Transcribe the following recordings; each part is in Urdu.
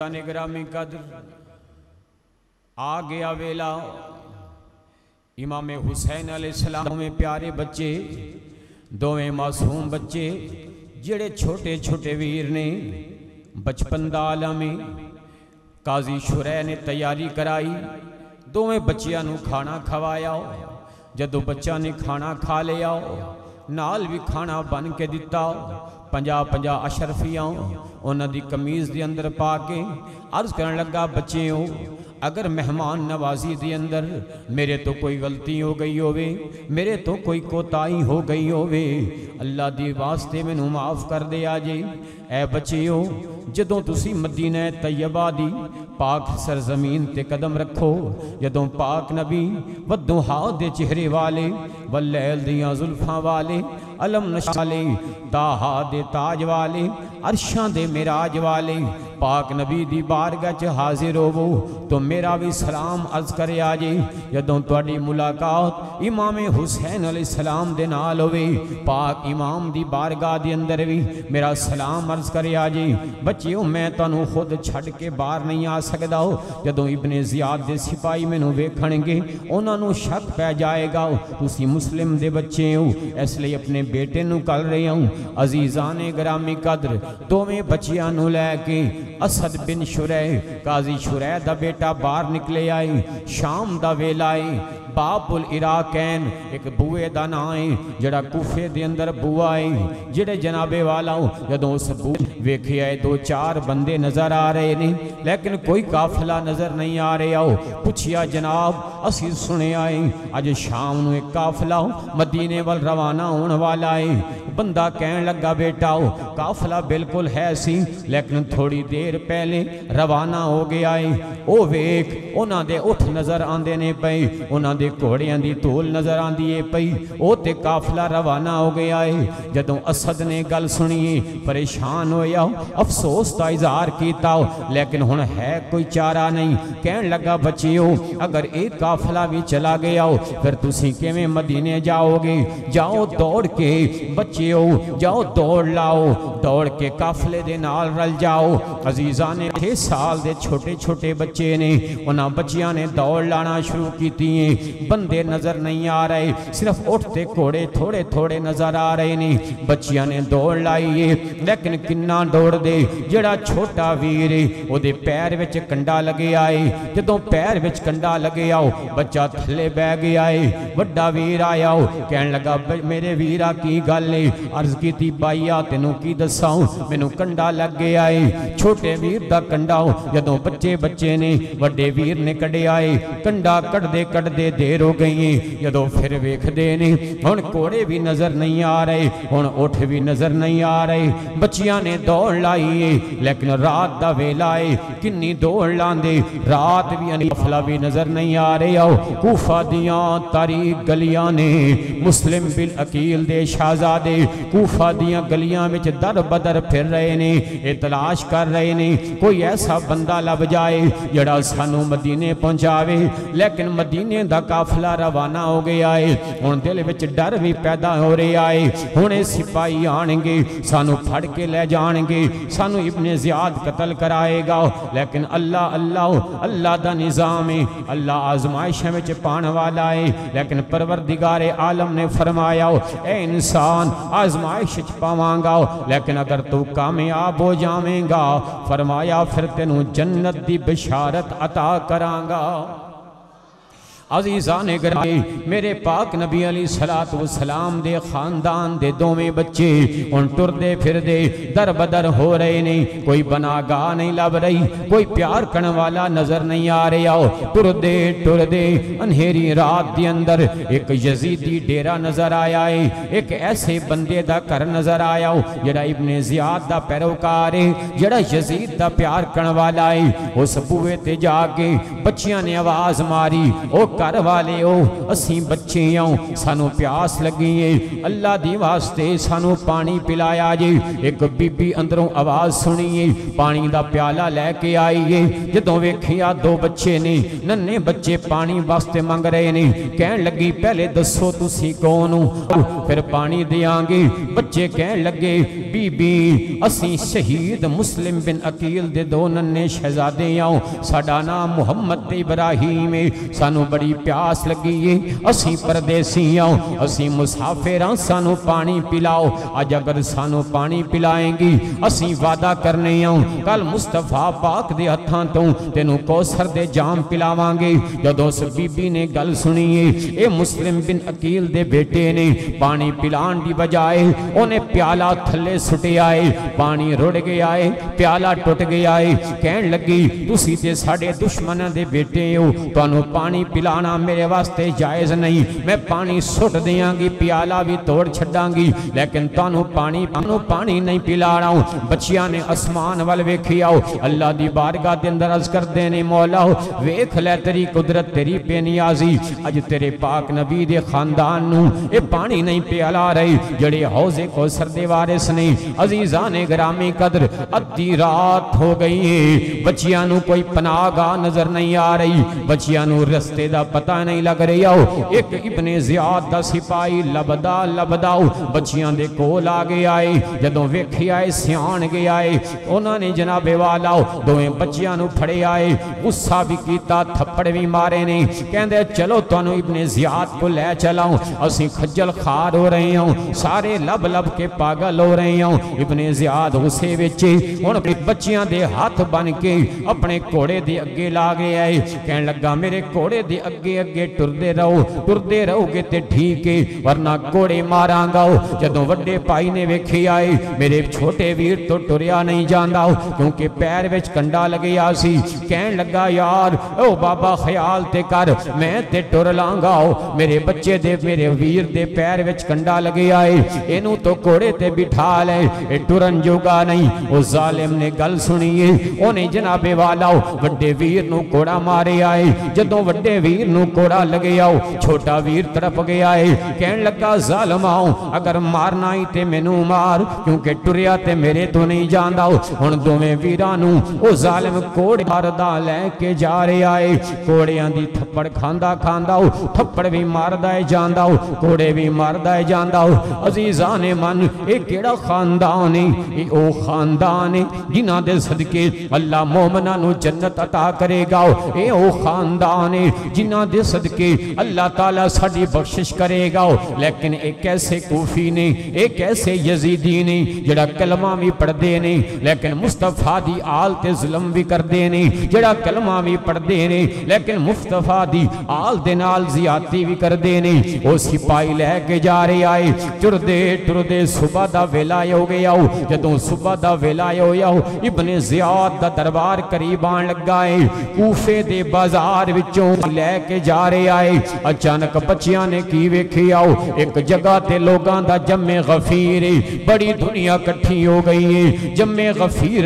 گرامی قدر آ گیا ویلا امام حسین علیہ السلام میں پیارے بچے دوویں معصوم بچے جڑے چھوٹے چھوٹے ویر نے بچپن دا عالم میں قاضی شرح نے تیاری کرائی دوویں بچیاں نو کھانا کھوایا جدو بچہ نے کھانا کھا لیا نال بھی کھانا بن کے دیتا 50 اشرفیاں انہاں دی کمیز دی اندر پا کے عرض کرن لگا بچیوں اگر مہمان نوازی دی اندر میرے تو کوئی غلطی ہو گئی ہوئے میرے تو کوئی کوتاہی ہو گئی ہوئے اللہ دی واسطے میں نو معاف کر دے آجے اے بچیوں جدوں تسی مدینہ طیبہ دی پاک سرزمین تے قدم رکھو جدوں پاک نبی والدحا دے چہرے والے واللیل دیاں زلفاں والے علم نشالے تاہا دے تاج والے عرشاں دے معراج والے پاک نبی دی بارگاہ چ حاضر ہوو تو میرا بھی سلام عرض کرے آجے جدوں تواڈی ملاقات امام حسین علیہ السلام دے نال ہوئے پاک امام دی بارگاہ دے اندر بھی میرا سلام عرض کرے آجے بچیوں میں تانوں خود چھڑ کے باہر نہیں آ سکدا جدوں ابن زیاد دے سپاہی مینوں ویکھن گے انہاں نوں شک پہ جائے گا تسی مسلم دے بچے ہو اس لیے اپنے بیٹے نوں کل رہے ہوں عزیزان گرامی قدر دوویں بچیاں نوں لے کے اسد بن شرح قاضی شرح دا بیٹا باہر نکلے آئے شام دا ویلا آئے باب العراقین ایک بوئے دا نائیں جڑا کوفے دے اندر بوا آئے جڑے جنابے والا ہوں جدوں اس بوئے ویکھے آئے 2-4 بندے نظر آ رہے نہیں لیکن کوئی قافلہ نظر نہیں آ رہے آؤ پوچھیا جناب اسی سنے آئے آج شام نو ایک قافلہ مدینے وال روانہ ہون والا ہے بندہ کہن لگا بیٹا ہو قافلہ بالکل ہے سی لیکن تھوڑی دیر پہلے روانہ ہو گیا ہے او ویک انہاں دے اٹھ نظر آندے نے پئی انہاں دے گھوڑیاں دی طول نظر آندی پئی او تے قافلہ روانہ ہو گیا ہے جدوں اسد نے گل سنی پریشان ہویا افسوس دا اظہار کیتا لیکن ہن ہے کوئی چارہ نہیں کہن لگا بچیو اگر ایک قافلہ بھی چلا گیا ہو پھر تسی کیویں مدینے جاؤ گے جاؤ دوڑ کے بچیو جاؤ دوڑ لاؤ دوڑ کے قافلے دے نال رل جاؤ عزیزان 6 سال دے چھوٹے چھوٹے بچے نے انہاں بچیاں نے دوڑ لانا شروع کیتی ہیں بندے نظر نہیں آ رہے صرف اٹھتے گھوڑے تھوڑے تھوڑے نظر آ رہے نہیں بچیاں نے دوڑ لائیے لیکن کنہ دوڑ دے جڑا چھوٹا ویر او دے پیر وچ کنڈا لگے آئے جدوں پیر وچ کنڈا لگے آؤ بچہ تھلے بہ گیا ہے وڈا ویر آیا ہو کہن لگا میرے ویرا کی گل ہے عرض کیتی بائیا تینوں کی دساؤں مینوں کنڈا لگ گیا ہے چھوٹے ویر دا کنڈا ہو جدوں بچے نے وڈے ویر نے کڈے آئے کنڈا کٹ دے دیر ہو گئی ہیں جدوں پھر ویکھ دے نے ہن کوڑے بھی نظر نہیں آ رہے ہن اٹھ بھی نظر نہیں آ رہے بچیاں نے دوڑ لائی ہے لیکن رات دا ویلا ہے کنی دوڑ لاندے رات بھی قافلہ بھی نظر نہیں آ رہے آؤ کوفہ دیاں تاریک گلیاں نے مسلم بالعقیل دے شہزادے کوفہ دیاں گلیاں وچ در بدر پھر رہے نے تلاش کر رہے نے کوئی ایسا بندہ لب جائے جڑا سانو مدینے پہنچاوے لیکن مدینے دا قافلہ روانہ ہو گیا ہے ہن دل وچ ڈر بھی پیدا ہو رہا ہے ہن سپاہی آن گے سانو پھڑ کے لے جان گے سانو ابن زیاد قتل کرائے گا لیکن اللہ دا نظام ہے اللہ آزمائش وچ پان والا ہے لیکن پروردگار عالم نے فرمایا اے انسان آزمائش وچ پاواں گا لیکن اگر تو کامیاب ہو جاویں گا فرمایا پھر تینوں جنت دی بشارت عطا کراں گا عزیزان گرامی میرے پاک نبی علیہ السلام دے خاندان دے دوویں بچے ان ٹر دے پھر دے در بدر ہو رہے نہیں کوئی بناگاہ نہیں لب رہی کوئی پیار کرنے والا نظر نہیں آ رہے آؤ ٹر دے انہیری رات دی اندر ایک یزیدی ڈیرہ نظر آیا ہے ایک ایسے بندے دا کر نظر آیا ہو جڑا ابن زیاد دا پیروکار ہے جڑا یزید دا پیار کرنے والا ہے اس بوئے تے جا کے بچیاں نے آواز ماری او گھر والے ہو اسی بچے آؤ سانو پیاس لگی ہے اللہ دی واسطے سانو پانی پلایا جی ایک بی بی اندروں آواز سنیے پانی دا پیالہ لے کے آئیے جدوں ویکھیا دو بچے نے ننے بچے پانی واسطے منگ رہے نے کہن لگی پہلے دسو تسی کون ہو پھر پانی دیاں گے بچے کہن لگے بی بی اسی شہید مسلم بن عقیل دے دو ننے شہزادے آؤ ساڈا نام محمد ابراہیم ہے سانو بڑی پیاس لگی ہے اسی پردیسی آؤ اسی مسافراں سانو پانی پلاؤ آج اگر سانو پانی پلائیں گی اسی وعدہ کرنے آؤ کل مصطفیٰ پاک دے ہتھاں تو تینوں کوثر دے جام پلاواں گے جدوں اس بی بی نے گل سنیے اے مسلم بن عقیل دے بیٹے نے پانی پلان دی بجائے انہیں پیالہ تھلے سٹے آئے پانی رڑ گیا ہے پیالہ ٹوٹ گیا ہے کہن لگی تسی تے ساڑے دشمن دے بیٹے ہو تو انہوں پانی پلانا میرے واسطے جائز نہیں میں پانی سٹ دیاں گی پیالہ بھی توڑ چھڑاں گی لیکن تو انہوں پانی نہیں پلا رہا ہوں بچیاں نے اسمان وال ویکھی آؤ اللہ دی بارگاہ دے اندر عرض کر دینے مولا ویکھ لے تیری قدرت تیری بے نیازی اج تیرے پاک نبی دے خاندان نو اے پانی نہیں پیالا رہی جڑے حوض کوثر دے وارث نے عزیزان گرامی قدر ادھی رات ہو گئی ہے بچیاں نو کوئی پناہ گاہ نظر نہیں آ رہی بچیاں نو رستے دا پتہ نہیں لگ رہی آؤ ایک ابن زیاد دا سپاہی لبداؤ بچیاں دے کول آگے آئے جدوں ویکھی آئے سیان گے آئے انہوں نے جناب والاؤ دوئیں بچیاں نو پھڑے آئے غصہ بھی کیتا تھپڑ بھی مارے نے کہندے چلو تانوں ابن زیاد کو لے چلاؤں اسی خجل خار ہو رہے ہوں سارے لب کے پاگل ہو رہے ہوں ابن زیاد غصے وچے ان بچیاں دے ہاتھ بن کے اپنے کوڑے دے اگے لاگے آئے کہن لگا میرے کوڑے دے اگے ٹردے رہو گے تے ٹھیک ہے ورنہ کوڑے ماراں گا جدوں وڈے پائی نے ویکھی آئے میرے چھوٹے ویر تو ٹریا نہیں جاندا کیونکہ پیر وچ کنڈا لگیا سی کہن لگا یار او بابا خیال تے کر میں تے ٹر لانگا میرے بچے دے میرے ویر دے پیر وچ کنڈا لگے آئے اینو تو کوڑے تے بٹھا لے اے ٹرن جوگا نہیں او ظالم نے گل سنیے اونے جناب والا وڈے ویر نو کوڑا مارے آئے جدوں وڈے ویر نو کوڑا لگے آؤ چھوٹا ویر تڑپ گیا ہے کہن لگا ظالم آؤ اگر مارنا ہی تے مینوں مار کیونکہ ٹریا تے میرے تو نہیں جاندا ہن دوویں ویرانو او ظالم کوڑے ماردا لے کے جا رہے آئے کوڑیاں دی تھپڑ کھاندا تھپڑ بھی ماردا ہے جاندا کوڑے بھی ماردا ہے جاندا عزیزان من اے کیڑا خاندان ہے اے او خاندان ہے جنہاں دے صدقے اللہ مومناں نو جنت عطا کرے گا اے او خاندان ہے جنہاں دے صدقے اللہ تعالیٰ ساڈی بخشش کرے گا لیکن ایک ایسے کوفی نے ایک ایسے یزیدی نے جڑا کلمہ بھی پڑھ دے نے لیکن مصطفیٰ دی آل تے ظلم بھی کر دے نے جڑا کلمہ بھی پڑھ دے نے لیکن مصطفیٰ دی آل دے نال زیادتی بھی کر دے نے او سپاہی لے کے جا رہے آئے ٹردے صبح دا ویلا ہو گیا جدوں صبح دا ویلا ہو گیا ابن زیاد دا دربار قریب آن لگا ہے کوفے دے بازار وچوں لے کے جا رہے آئے اچانک بچیاں نے کی ویکھی آؤ ایک جگہ تے لوگاں دا جمع غفیر بڑی دنیا کٹھی ہو گئی ہے جمع غفیر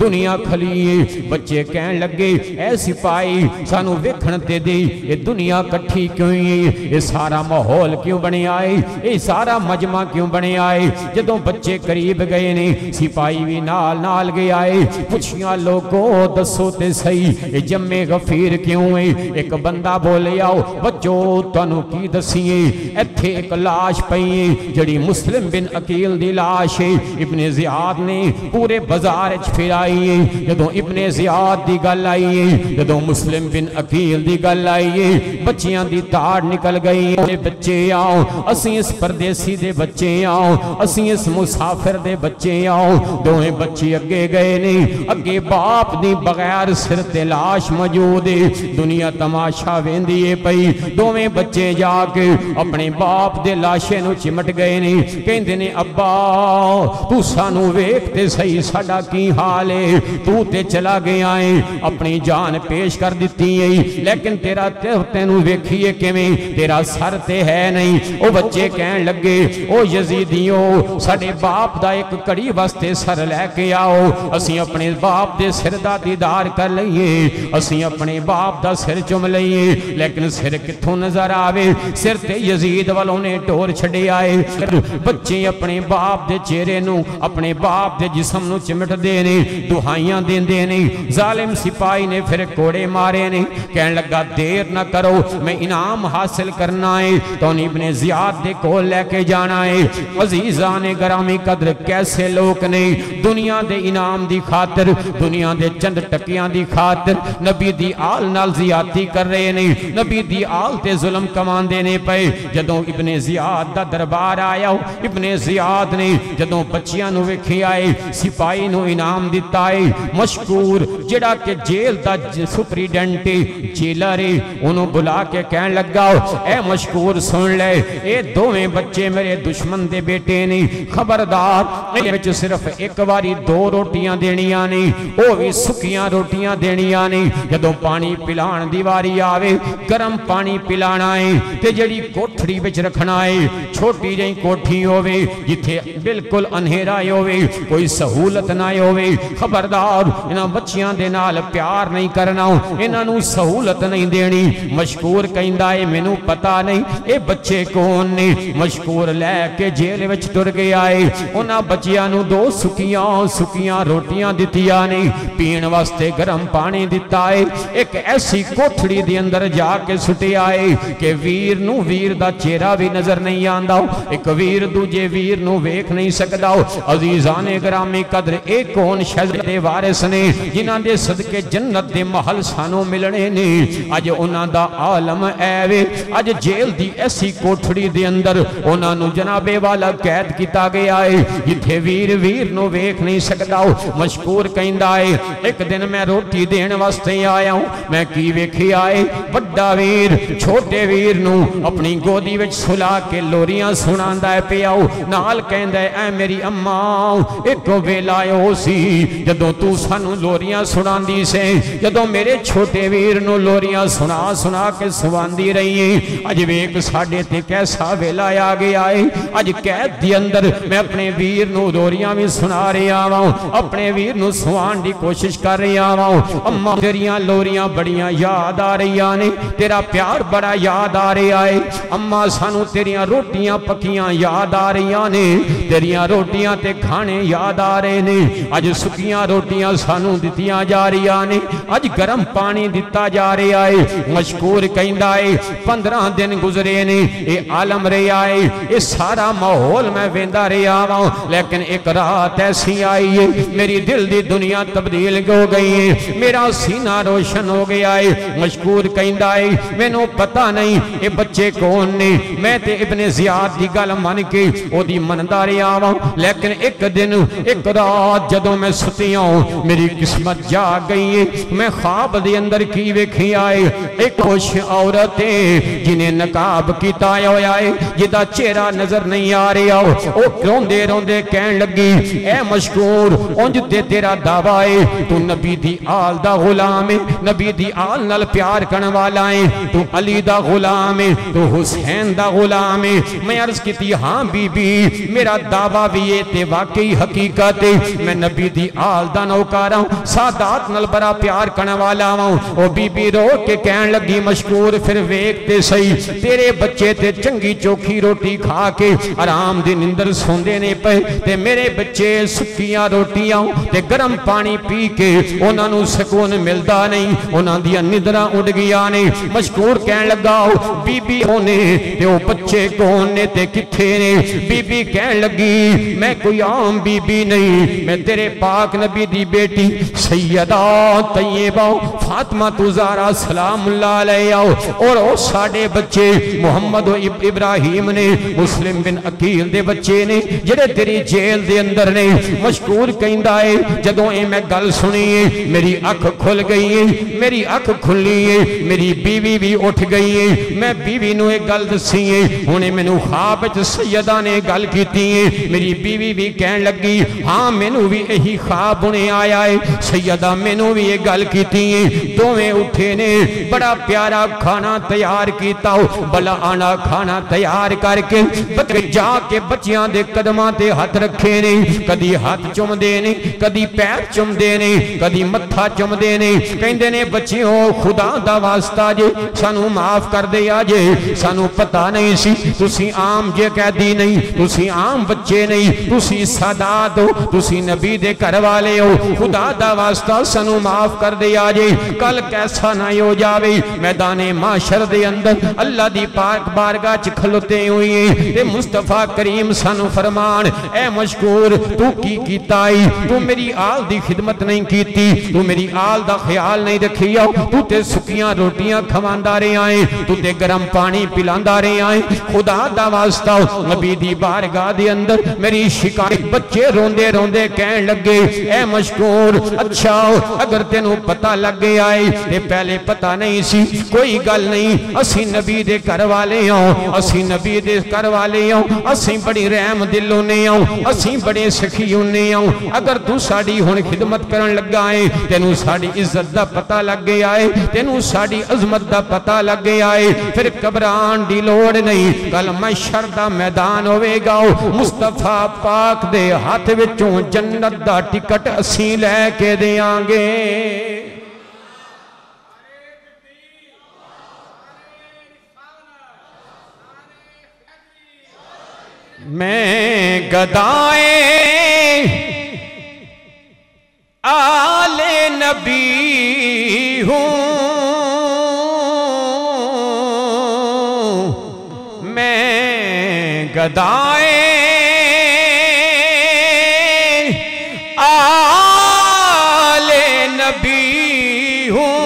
دنیا کھلی ہے بچے کہن لگے اے سپاہی سانو ویکھن تے دے یہ دنیا کٹھی کیوں ہے یہ سارا ماحول کیوں بنے آئے یہ سارا مجمع کیوں بنے آئے جدوں بچے قریب گئے نے سپاہی بھی نال گئے آئے پوچھیاں لوگوں دسو تے صحیح یہ جمع غفیر کیوں ہے ایک بندہ بولے آؤ بچو تانوں کی دسیے ایتھے ایک لاش پئی جڑی مسلم بن عقیل دی لاش ہے ابن زیاد نے پورے بازار وچ پھرائی ہے جدوں ابن زیاد دی گل آئی ہے جدوں مسلم بن عقیل دی گل آئی ہے بچیاں دی تاڑ نکل گئی اے بچے آؤ اسی اس پردیسی دے بچے آؤ اسی اس مسافر دے بچے آؤ دوہیں بچے اگے گئے نہیں اگے باپ دی بغیر سر تے لاش موجود ہے دنیا تماشا ویندی ہے پئی دوویں بچے جا کے اپنے باپ دے لاشے نو چمٹ گئے نہیں کہندے نے ابا تو سانو ویکھ تے صحیح ساڈا کی حال ہے تو تے چلا گیا ہے اپنی جان پیش کر دیتی ہے لیکن تیرا تینو ویکھیے کیویں تیرا سر تے ہے نہیں او بچے کہن لگے او یزیدیوں ساڈے باپ دا ایک کڑی واسطے سر لے کے آؤ اسی اپنے باپ دے سر دا دیدار کر لئیے اسی اپنے باپ دا سر چم لئیے لیکن سر کتھوں نظر آوے سر تے یزید والوں نے ٹور چھڑے آئے بچے اپنے باپ دے چہرے نو اپنے باپ دے جسم نو چمٹ دے نے دہائیاں دین دے نے ظالم سپاہی نے پھر کوڑے مارے نے کہنے لگا دیر نہ کرو میں انعام حاصل کرنا ہے تو ابن زیاد دے کو لے کے جانا ہے عزیزان گرامی قدر کیسے لوگ نے دنیا دے انعام دی خاطر دنیا دے چند ٹکیاں دی خاطر نبی دی آل نال زیادتی کر رہے نے نبی دی آل تے ظلم کمان دینے پہ جدوں ابن زیاد دا دربار آیا ابن زیاد نے جدوں بچیاں نو ویکھی آئے سپاہی نو انعام دیتا ہے مشکور جڑا کہ جیل دا سپریڈنٹ جیلر انہوں بلا کے کہنے لگا اے مشکور سن لے اے دوویں بچے میرے دشمن دے بیٹے نہیں خبردار اے بچ صرف ایک واری 2 روٹیاں دینیاں نہیں او بھی سکیاں روٹیاں دینیاں نہیں جدوں پانی پلان دی واری آوے گرم پانی پلانا ہے تے جڑی کوٹھڑی وچ رکھنا ہے چھوٹی جہی کوٹھی ہووے جتھے بالکل انہیرا ہووے کوئی سہولت نہ ہووے خبردار انہاں بچیاں دے نال پیار نہیں کرنا انہاں نو سہولت نہیں دینی مشکور کہندا ہے مینوں پتہ نہیں اے بچے کون نے مشکور لے کے جیل وچ ٹر گیا ہے انہاں بچیاں نو 2 سکیاں روٹیاں دتیاں نے پین واسطے گرم پانی دتا ہے ایک ایسی کوٹھڑی دے اندر جا کے سٹیا ہے کہ ویر نو ویر دا چہرہ بھی نظر نہیں آندا ایک ویر دوجے ویر نو ویکھ نہیں سکدا عزیزان گرامی قدر اے کون شہزادے وارث نے جنہاں دے صدقے جنت دے محل سانو ملنے نے اج انہاں دا عالم ایوے اج جیل دی ایسی کوٹھڑی دے اندر انہاں نو جناب والا قید کیتا گیا ہے جتھے ویر ویر نو ویکھ نہیں سکدا مشکور کہندا ہے ایک دن میں روٹی دین واسطے آیا ہوں میں کی ویکھی آئے بڑا ویر چھوٹے ویر نو اپنی گودی وچ سلا کے لوریاں سناندا ہے پیا نال کہندا ہے اے میری اماں ایک ویلا ہو سی جدوں تو سانو لوریاں سناندی سے جدوں میرے چھوٹے ویر نو لوریاں سنا کے سواندی رہی ہیں اج ویکھ ساڈے تے کیسا ویلا آ گیا ہے اج قید دی اندر میں اپنے ویر نو لوریاں بھی سنا رہا ہوں اپنے ویر نو سوان دی کوشش کر رہا ہوں اماں تیریاں لوریاں بڑیاں یاد آ رہیاں نے تیرا پیار بڑا یاد آ رہا ہے اماں سانو تیریاں روٹیاں پکیاں یاد آ رہیاں نے تیریاں روٹیاں تے کھانے یاد آ رہے نے اج سکیاں روٹیاں سانو دتیاں جا رہیاں نے اج گرم پانی دتا جا رہا ہے مشکور کہندا ہے 15 دن گزرے نے اے عالم رہا ہے اے سارا ماحول میں ویندا رہا ہوں لیکن ایک رات ایسی آئی ہے میری دل دی دنیا تبدیل ہو گئی ہے میرا سینہ روشن ہو گیا ہے مشکور کہندا ہے مینوں پتہ نہیں اے بچے کون نے میں تے ابن زیاد دی گل من کے او دی مندا رہا ہوں لیکن ایک دن ایک رات جدوں میں ستیاں میری قسمت جاگ گئی ہے میں خواب دے اندر کی ویکھی آئے ایک خوش عورت جنہیں نقاب کیتا ہویا ہے جدا چہرہ نظر نہیں آ رہا او روندے روندے کہن لگی اے مشکور اونج تے تیرا دعویٰ ہے تو نبی دی آل دا غلام ہے نبی دی آل نال پیار کرن والا ہے تو علی دا غلام ہے تو حسین دا غلام ہے میں عرض کیتی ہاں بی بی میرا دعویٰ بھی یہ تے واقعی حقیقت ہے میں نبی دی آل دا نوکارا ہوں سادات نال بڑا پیار کرن والا ہوں او بی بی رو کے کہن لگی مشکور پھر ویکھتے سہی تیرے بچے تے چنگی چوکھی روٹی کھا کے آرام دی نیندر سوندے نے پے تے میرے بچے سکیاں روٹیاں تے گرم پانی پی کے انہاں نو سکون ملدا نہیں انہاں دی نیندراں اڑ گیا نے مشکور کہن لگا بی بی ہونے تے او بچے کون نے تے کتھے نے بی بی کہن لگی میں کوئی عام بی بی نہیں میں تیرے پاک نبی دی بیٹی سیدہ طیبہ فاطمہ زہرا سلام اللہ علیہ اور او ساڑے بچے محمد و ابراہیم نے مسلم بن عقیل دے بچے نے جڑے تیری جیل دے اندر نے مشکور کہندا ہے جدوں اے میں گل سنی ہے میری اکھ کھل گئی ہے میری اکھ کھلی ہے میری بیوی بھی اٹھ گئی ہے میں بیوی نو ایک گل دسی ہے ہنے مینوں خواب وچ سیدہ نے گل کیتی ہے میری بیوی بھی کہن لگی ہاں مینوں بھی یہی خواب ہنے آیا ہے سیدہ مینوں بھی یہ گل کیتی ہے دوویں اٹھے نے بڑا پیارا کھانا تیار کیتا ہو بلا آنا کھانا تیار کر کے بچے جا کے بچیاں دے قدماں تے ہاتھ رکھے نے کدی ہاتھ چم دے نے کدی پیر چم دے نے کدی متھا چم دے نے کہندے نے بچیوں خدا دا واسطہ واسطہ جے سانو معاف کر دے آجے سانو پتہ نہیں سی تسی عام جے قیدی نہیں تسی عام بچے نہیں تسی سادات ہو تسی نبی دے گھر والے ہو خدا دا واسطہ سانو معاف کر دے آجے کل کیسا نہ ہو جاوے میدان معاشر دے اندر اللہ دی پاک بارگاہ کھلوتے ہوئے اے مصطفیٰ کریم سانو فرمان اے مشکور تو کی کیتائی تو میری آل دی خدمت نہیں کیتی تو میری آل دا خیال نہیں رکھیا تو تے سکیاں روٹیاں کھواندارے آئیں تو تے گرم پانی پلاندارے آئیں خدا دا واسطہ نبی دی بارگاہ دے اندر میری شکایت بچے روندے روندے کہن لگے اے مشکور اچھا اگر تینوں پتہ لگ گیا آئے تے پہلے پتہ نہیں سی کوئی گل نہیں اسی نبی دے گھر والے ہوں اسی نبی دے گھر والے ہوں اسی بڑی رحم دل ہونے ہوں اسی بڑے سخی ہونے ہوں اگر تو ساڑی ہون خدمت کرن لگا ہے تینوں ساڑی عزت دا پتہ لگ گیا ہے تینوں ساڑی عظمت دا پتہ لگ گیا ہے پھر قبران دی لوڑ نہیں کل محشر دا میدان ہوئے گا مصطفیٰ پاک دے ہاتھ وچوں جنت دا ٹکٹ اسی لے کے دیاں گے میں گدائے آل نبی ہوں میں گدائے آل نبی ہوں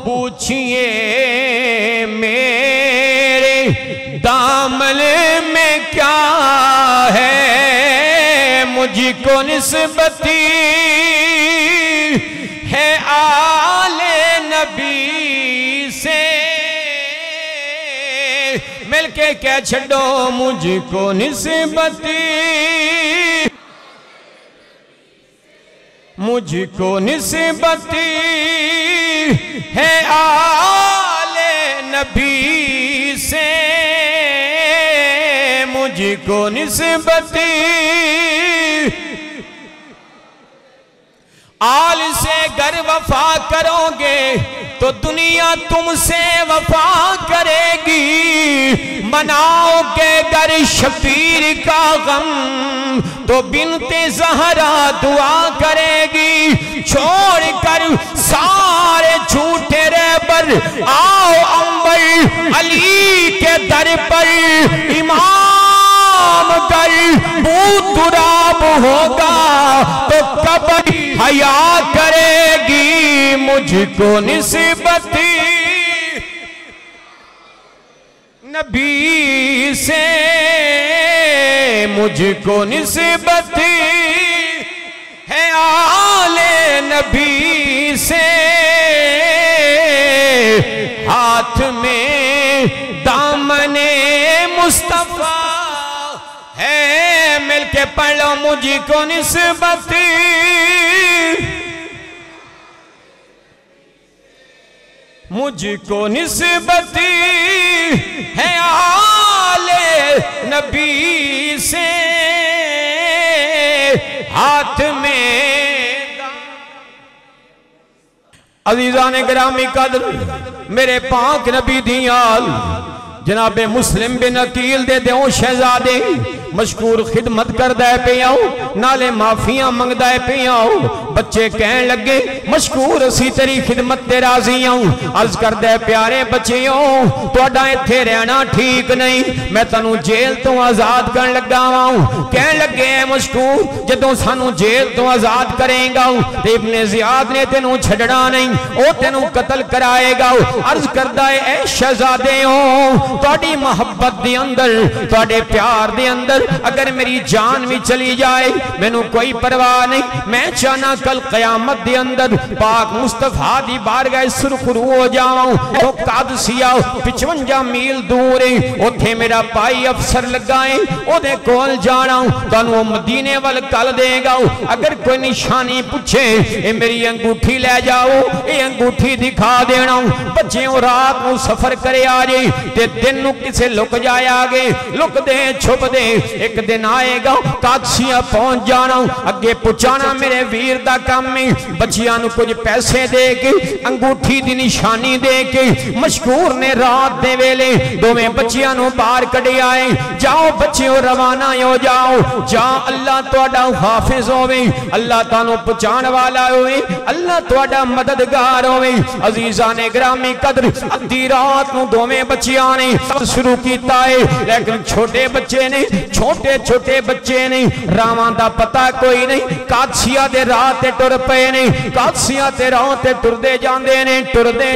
پوچھئے دامن میں کیا ہے مجھ کو نسبتی ہے آل نبی سے مل کے کہہ چھڑو مجھ کو نسبتی مجھ کو نسبتی ہے آل نبی سے مجھ کو نسبتی آل سے گر وفا کرو گے تو دنیا تم سے وفا کرے گی مناؤ گے گر شبیر کا غم تو بنت زہرا دعا کرے گی چھوڑ کر سارے جھوٹے رہبر آؤ انبر علی کے در پر امام گر بو تراب ہوگا تو قبر حیا کرے گی مجھ کو نسبتی نبی سے مجھ کو نسبتی ہے آل نبی سے ہاتھ میں دامن مصطفیٰ ہے مل کے پڑھ لو مجھ کو نسبتی مجھ کو نسبتی ہے آل نبی سے ہاتھ میں عزیزان گرامی قدر میرے پاک نبی دیال جناب مسلم بن عقیل دے دیوں شہزادے مشکور خدمت کر دائے پہ آؤ نالے معافیاں منگ دائے پہ آؤ بچے کہن لگے مشکور اسی تیری خدمت تے راضی آؤں عرض کر دائے پیارے بچے آؤں تو اڈائیں تھے رہنا ٹھیک نہیں میں تنوں جیل تو آزاد کرن لگا آؤں کہن لگے مشکور جدوں سانوں جیل تو آزاد کریں گا تے ابن زیاد نے تنوں چھڑنا نہیں او تنوں قتل کرائے گا عرض کر دائے اے شہزادے ہوں توڑی محبت دی اندر توڑے پیار دی اندر اگر میری جان بھی چلی جائے میں نو کوئی پرواہ نہیں میں چانا کل قیامت دی اندر پاک مصطفیٰ دی بارگاہ سرخرو ہو جاؤں تو قادسیہ 55 میل دور ہیں اتھے میرا پائی افسر لگائیں او دے کول جانا تو انہوں مدینے وال کل دے گا اگر کوئی نشانی پوچھے اے میری انگوٹھی لے جاؤ اے انگوٹھی دکھا دینا بچے اور رات نو سفر کرے آجے تے دن نو کسے لک جائے آگے لک دے چھپ دے ایک دن آئے گا قادسیہ پہنچ جانا اگے پہنچانا میرے ویر دا کام میں بچیاں نو کچھ پیسے دے کے انگوٹھی دی نشانی دے کے مشکور نے رات دے ویلے دوویں بچیاں نو باہر کڈے آئے جاؤ بچیوں روانہ ہو جاؤ جا اللہ تہاڈا حافظ ہوے اللہ تانوں پہچان والا ہوے اللہ تہاڈا مددگار ہوے عزیزان گرامی قدر ادھی رات نو دوویں بچیاں نے شروع کیتا ہے لیکن چھوٹے بچے نے چھوٹے بچے نے راواں دا پتہ کوئی نہیں قادسیہ دے راہ تے ٹر پئے نے قادسیہ تے راہ تے ٹردے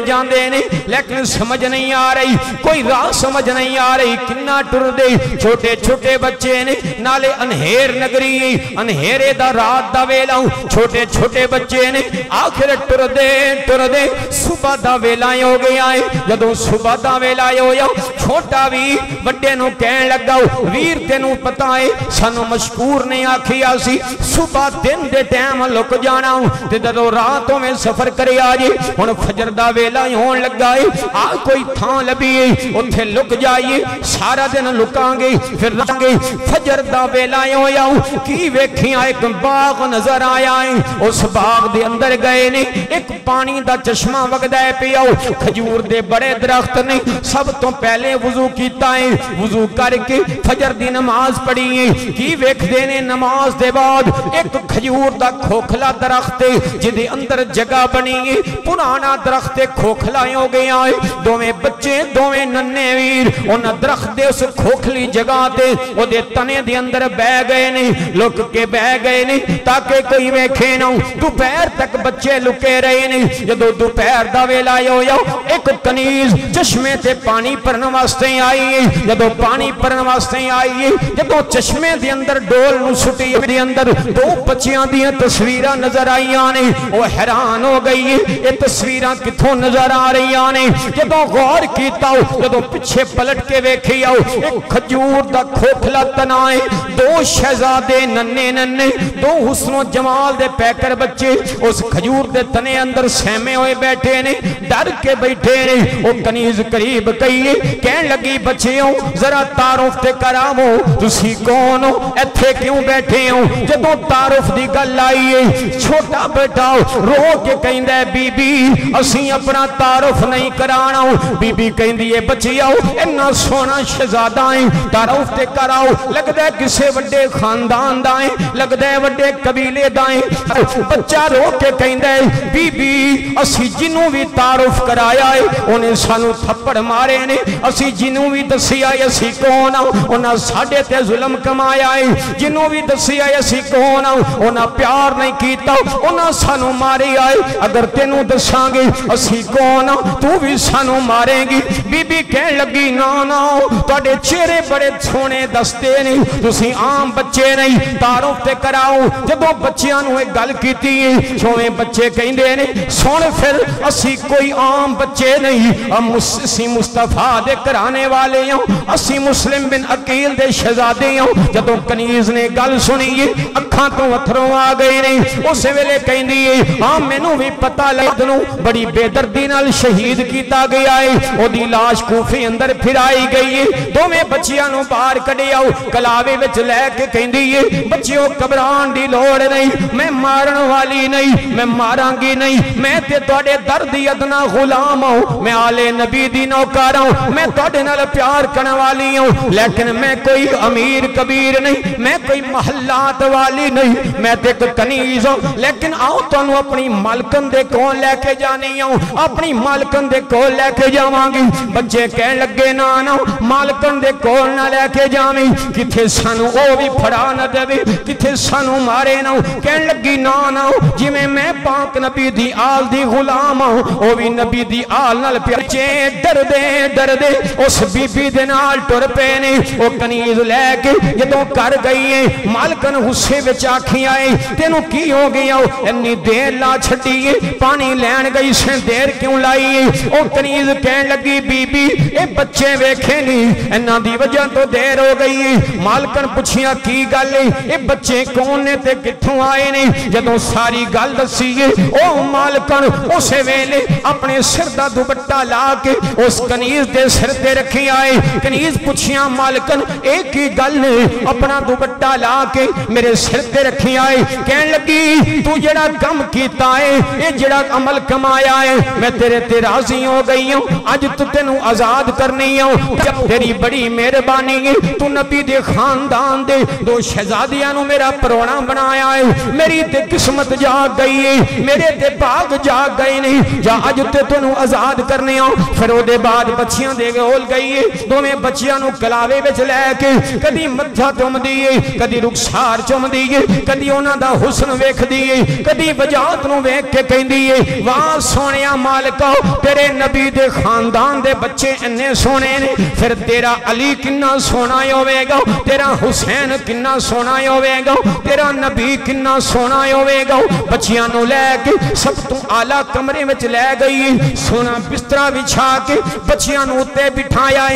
جاندے نے لیکن سمجھ نہیں آ رہی کوئی راہ سمجھ نہیں آ رہی کنا ٹردے چھوٹے بچے نے نالے انہیر نگری انہیرے دا رات دا ویلا چھوٹے بچے نے آخر ٹردے صبح دا ویلا ہو گیا ہے جدوں صبح دا ویلا ہویا چھوٹا ویر بڑے نو کہن لگا ویر تینوں پتہ ہے سانو مشکور نے آکھیا سی صبح دن دے ٹائم لک جانا تے جدوں راتوں میں سفر کرے آجے ہن فجر دا ویلا ہون لگا ہے آ کوئی تھاں لبھی اوتھے لک جائیے سارا دن لکاں گے پھر رہاں گے فجر دا ویلا ہویا کی ویکھیاں ایک باغ نظر آیا ہے اس باغ دے اندر گئے نے ایک پانی دا چشمہ وگدا ہے پیا کھجور دے بڑے درخت نے سب تو پہلے وضو کیتا ہے وضو کر کے فجر دی نماز پڑھی ہے کی ویکھ دے نے نماز دے بعد ایک کھجور دا کھوکھلا درخت جدے اندر جگہ بنی ہے پرانا درخت کھوکھلا ہو گیا ہے دوویں بچے دوویں ننے ویر انہاں درخت دے اس کھوکھلی جگہ تے او دے تنے دے اندر بہ گئے نے لک کے بہ گئے نے تاکہ کوئی ویکھے نہ دوپہر تک بچے لکے رہے نے جدوں دوپہر دا ویلا ہویا ایک کنیز چشمے تے پانی پرن واسطے آئی ہے جدوں پانی پرن واسطے آئی ہے جدوں چشمے دے اندر ڈول نو سٹی دے اندر دو بچیاں دیاں تصویراں نظر آئیاں نے او حیران ہو گئی یہ تصویراں کتھوں نظر آ رہیاں نے جدوں غور کیتا جدوں پیچھے پلٹ کے ویکھی آؤ ایک کھجور دا کھوکھلا تنا ہے دو شہزادے ننے دو حسن و جمال دے پیکر بچے اس کھجور دے تنے اندر سہمے ہوئے بیٹھے نے ڈر کے بیٹھے نے وہ کنیز قریب کہیے کہن لگی بچیوں ذرا تعارف تے کرامو تسی کون ہو ایتھے کیوں بیٹھے ہو جدوں تعارف دی گل آئی ہے چھوٹا بیٹا رو کے کہندا ہے بی بی اسی اپنا تعارف نہیں کرانا بی بی کہندی ہے بچیاں اتنا سونا شہزادہ ہے تعارف تے کراؤ لگدا ہے کسے وڈے خاندان دا ہے لگدا ہے وڈے قبیلے دا ہے بچہ رو کے کہندا ہے بی بی اسی جنوں بھی تعارف کرایا ہے انہیں سانو تھپڑ مارے نے اسی جنوں بھی دسیا ہے اسی کون انہاں ساڈے تے ظلم کمایا ہے جنوں بھی دسیا ہے اسی کون انہاں پیار نہیں کیتا انہاں سانو مارے آئے اگر تینوں دساں گے اسی کون تو بھی سانو مارے گی بی بی کہن لگی نا تواڈے چہرے بڑے سونے دستے نہیں تسی عام بچے نہیں تعارف تے کراؤ جدوں بچیاں نو ایک گل کیتی چھویں بچے کہندے نے سن پھر اسی کوئی عام بچے نہیں اسی مصطفیٰ دے کرانے والے ہوں اسی مسلم بن عقیل دے شہزادے ہوں جدوں کنیز نے گل سنی اکھاں تو اتھروں آ گئے نہیں اس ویلے کہندی ہاں مینوں بھی پتہ لگدنوں بڑی بے دردی نال شہید کیتا گیا ہے او دی لاش کوفے اندر پھرائی گئی ہے دوویں بچیاں نو باہر کڈے آؤ کلاوے وچ لے کے کہندی ہے بچیوں گھبران دی لوڑ نہیں میں مارن والی نہیں میں ماراں گی نہیں میں تے تواڈے درد ادنا غلام ہوں میں آلے نبی دی نوکر ہوں میں تواڈے نال پیار کرن والی ہوں لیکن میں کوئی امیر کبیر نہیں میں کوئی محلات والی نہیں میں تے ایک کنیز ہوں لیکن آؤ تانوں اپنی مالکن دے کول لے کے جانی ہوں اپنی مالکن دے کول لے کے جاواں گی بچے کہن لگے نا مالکن دے کول نہ لے کے جاویں کتھے سانو او بھی پھڑا نہ دے کتھے سانو مارے نہ کہن لگی نا جویں میں پاک نبی دی آل دی غلام ہوں او بھی نبی دی آل نال پیچے ڈردے اس بی بی دے نال ٹر پے نے او کنیز لے کے جدوں کر گئی ہے مالکن غصے وچ آکھی آئے تینوں کی ہو گیا اتنی دیر لا چھٹی ہے پانی لین گئی سے دیر کیوں لائی ہے او کنیز کہن لگی بی بی اے بچے ویکھے نہیں انہاں دی وجہ تو دیر ہو گئی ہے مالکن پوچھیا کی گل ہے اے بچے کون نے تے کتھوں آئے نے جدوں ساری گل دسی ہے او مالکن اسے ویلے اپنے سر دا دوپٹہ لا کے اس کنیز دے سر تے رکھی آئے کنیز پوچھیا مالکن اے کی کیڑی گل اپنا دوپٹہ لا کے میرے سر تے رکھی آئے کہن لگی تو جڑا کم کیتا ہے یہ جڑا عمل کمایا ہے میں تیرے تے راضی ہو گئی ہوں اج تو تینوں آزاد کرنی ہوں جب تیری بڑی مہربانی ہے تو نبی دے خاندان دے دو شہزادیاں نو میرا پرونا بنایا ہے میری تے قسمت جاگ گئی ہے میرے تے باغ جاگ گئی نہیں جا اج تے تینوں آزاد کرنی ہوں پھر او دے بعد بچیاں دے گول گئی ہے دو میں بچیاں نو کلاوے وچ لے کے کدی متھا چوم دیئے کدی رخسار چوم دیئے کدی انہاں دا حسن ویکھ دیئے کدی وجاہت نو ویکھ کے کہیں دیئے واہ سونیا مالکا تیرے نبی دے خاندان دے بچے انہیں سونے نے پھر تیرا علی کنا سونا ہوئے گا تیرا حسین کنا سونا ہوئے گا تیرا نبی کنا سونا ہوئے گا بچیاں نو لے کے سب تو آلہ کمرے میں لے گئی سونا بسترہ بچھا کے بچیاں نو تے بٹھایا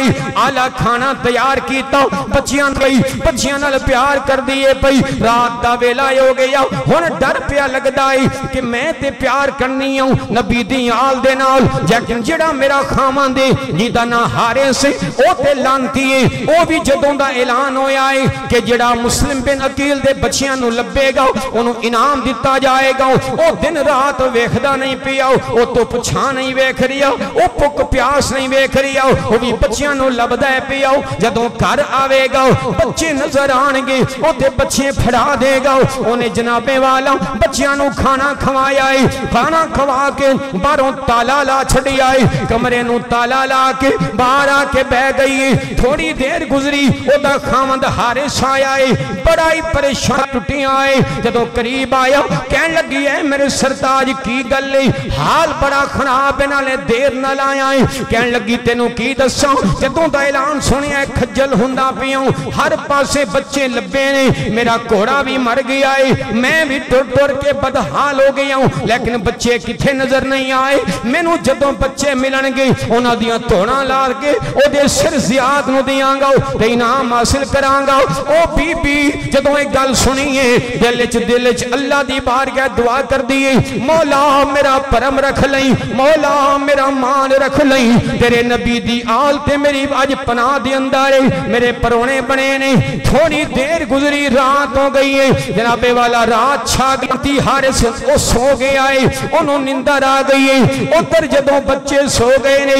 آلہ کھانا تیار کیتا بچیاں گئی بچیاں نال پیار کر دیئے پئی رات دا ویلا ہو گیا ہن ڈر پیا لگدا ہے کہ میں تے پیار کرنی ہوں نبی دی آل دے نال لیکن جڑا میرا خامان دے جیدہ نہ ہارے سے او تے لانتی ہے او بھی جدوں دا اعلان ہویا ہے کہ جڑا مسلم بن عقیل دے بچیاں نو لبے گا انہوں انعام دیتا جائے گا او دن رات ویکھدا نہیں پیا او تو پچھا نہیں ویکھ رہیا او پک پیاس نہیں ویکھ رہیا او بھی بچیاں نو لبدا ہے پیا جدوں گھر آوے گا بچے نظر آنگے او تے بچے پھڑا دے گا انہیں جنابے والا بچیاں نو کھانا کھوایا ہے کھانا کھوا کے باروں تالا لا چھڑی آئے کمرے نو تالا لا کے باہر آ کے بہ گئی تھوڑی دیر گزری او دا خامد حارث آیا ہے بڑا ہی پریشان ٹوٹی آئے جدوں قریب آیا کہن لگی ہے میرے سرتاج کی گل حال بڑا خراب نالے دیر نہ لایا ہے کہن لگی تینوں کی دساں جدوں دا اعلان سنیا کھجل ہندا پیوں ہر پاسے بچے لبے نے میرا گھوڑا بھی مر گیا ہے میں بھی ٹر کے بدحال ہو گیا ہوں لیکن بچے کتھے نظر نہیں آئے مینوں جدوں بچے ملن گے انہاں دیاں توڑاں لار کے او دے سر زیاد نو دیاں گا تے انعام حاصل کراں گا او بی بی جدوں ایک گل سنیے دل وچ اللہ دی بارگاہ دعا کر دیے مولا میرا پرم رکھ لئی مولا میرا مان رکھ لئی تیرے نبی دی آل تے میری اج پناہ دی اندر میرے پرونے بنے نے تھوڑی دیر گزری رات ہو گئی ہے جناب والا رات چھا گئی حارث او سو گیا ہے انہوں نندر آ گئی ہے ادھر جدوں بچے سو گئے نے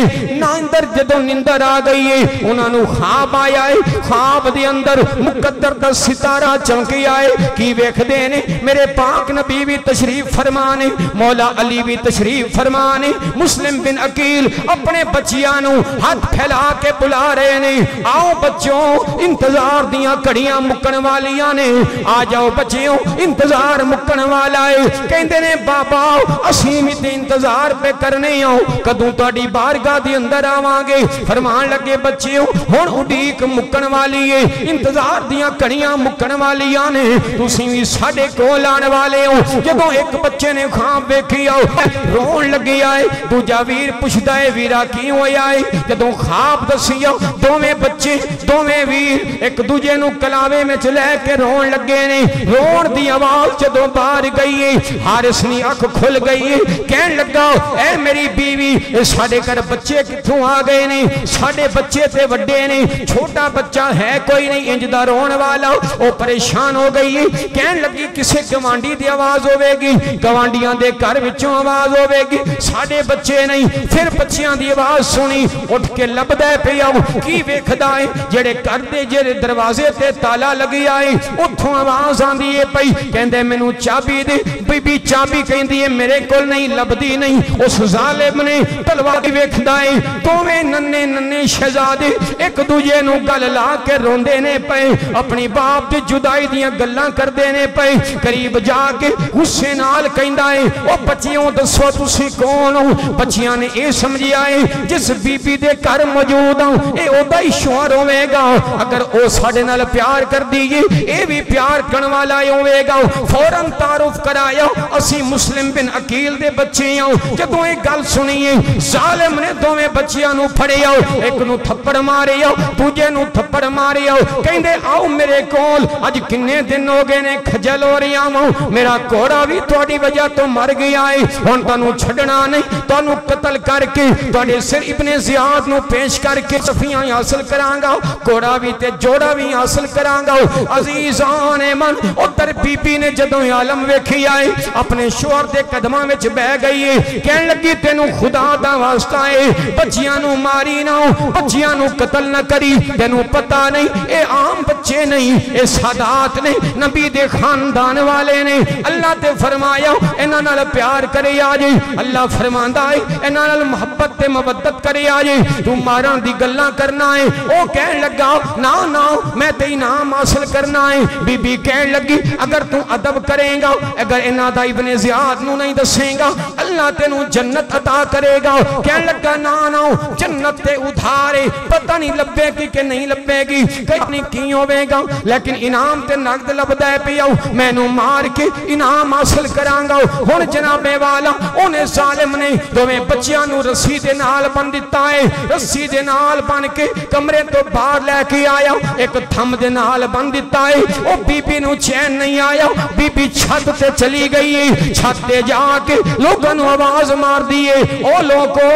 اندر جدوں نندر آ گئی ہے انہوں نے خواب آیا ہے خواب دی اندر مقدر دا ستارہ چمکی آئے کی ویکھ دینے میرے پاک نبی بھی تشریف فرمانے مولا علی بھی تشریف فرمانے مسلم بن عقیل اپنے بچیانوں ہاتھ پھیلا کے بلا رہے نے آؤ بچوں انتظار دیاں کڑیاں مکن والیاں نے آ جاؤ بچیوں انتظار مکن والا ہے کہندے نے بابا اسیمی تے انتظار پہ کرنے ہوں کدوں تاڑی بارگاہ دی اندر آوانگے فرمان لگے بچیوں ہون اڈیک مکن والی ہے انتظار دیاں کڑیاں مکن والیاں نے تسی بھی ساڑے کو لان والے ہوں جدوں ایک بچے نے خواب بیکھی آؤ رون لگی آئے تو جاویر پشدہ ویرا کی ہوئی آئے جدوں خواب دسیا دو میں بچے دو میں ویر ایک دوجے نو کلاوے میں چلے کے رون لگے نے رون دی آواز جدوں باہر گئی ہے حارث نی اکھ کھل گئی ہے کہن لگا اے میری بیوی ساڑے کر بچے کتھوں آ گئے نے ساڑے بچے تے وڈے نے چھوٹا بچہ ہے کوئی نہیں انجدہ رون والا او پریشان ہو گئی ہے کہن لگی کسے گوانڈی دی آواز ہوئے گی گوانڈیاں دے کر وچوں آواز ہوئے گی ساڑے بچے نہیں پھر بچیاں دی آواز سنی اٹھ کے لب دے پہ آؤ کی ویکھدا ہے جڑے کر دے جڑے دروازے تے تالا لگی آئے اتھوں آواز آن دیئے پئی کہندے مینوں چابی دے بی بی چابی کہندی ہے میرے کول نہیں لبدی نہیں اس ظالم نے تلوار دی ویکھدا ہے دوویں ننے ننے شہزادے ایک دوجے نو گل لا کے روندے نے پئے اپنی باپ دی جدائی دیاں گلاں کر دینے پئے قریب جا کے غصے نال کہندا ہے او بچیوں دسو تسی کون ہو بچیاں نے اے سمجھیا ہے جس بی بی دے گھر موجود ہوں اے او دا ہی شوہر ہوے گا اگر او ساڈے نال پیار کر دیئے اے بھی پیار کرن والا ہوے گا فوراً تعارف کرایا اسی مسلم بن عقیل دے بچے ہوں جدوں ایک گل سنیے ظالم نے دوویں بچیاں نو پھڑے آؤ ایک نو تھپڑ مارے آؤ دوجے نو تھپڑ مارے آؤ کہندے آؤ میرے کول اج کنے دن ہو گئے نے کھجل ہو رہی ہوں میرا گھوڑا بھی تہاڈی وجہ تو مر گیا ہے ہن تانوں چھڈنا نہیں تانوں قتل کر کے تہاڈے سر ابن زیاد نو پیش کر کے صفیاں حاصل کراں گا گھوڑا بھی بھی تے جوڑا بھی حاصل کرانگا عزیزان من ادھر بی بی نے جدوں عالم ویکھی آئے اپنے شوہر دے قدماں وچ بہ گئی ہے کہن لگی تینوں خدا دا واسطہ ہے بچیاں نو ماری نہ بچیاں نو قتل نہ کری تینوں پتہ نہیں اے عام بچے نہیں اے سادات نے نبی دے خاندان والے نے اللہ تے فرمایا انہاں نال پیار کرے آ جے اللہ فرماندا ہے انہاں نال محبت تے مودت کرے آ جے تو ماراں دی گلاں کرنا ہے او کہن لگا نا نا میں تے انعام حاصل کرنا ہے بی بی کہن لگی اگر تو ادب کرے گا اگر انہاں دا ابن زیاد نو نہیں دسے گا اللہ تینوں جنت عطا کرے گا کہن لگا نا نا جنت تے ادھارے پتہ نہیں لبے گی کہ نہیں لبے گی کہیں کی ہوے گا لیکن انعام تے نقد لبدا ہے پیاؤ میں نو مار کے انعام حاصل کرانگا ہن جناب والا انہیں ظالم نے دوویں بچیاں نو رسی دے نال بن دتا ہے رسی دے نال بن کے کمرے تو باہر لے کے آیا ایک تھم دے نال بن دتا ہے او بی بی نو چین نہیں آیا بی بی چھت تے چلی گئی ہے چھت تے جا کے لوگاں نو آواز مار دیے او لوگو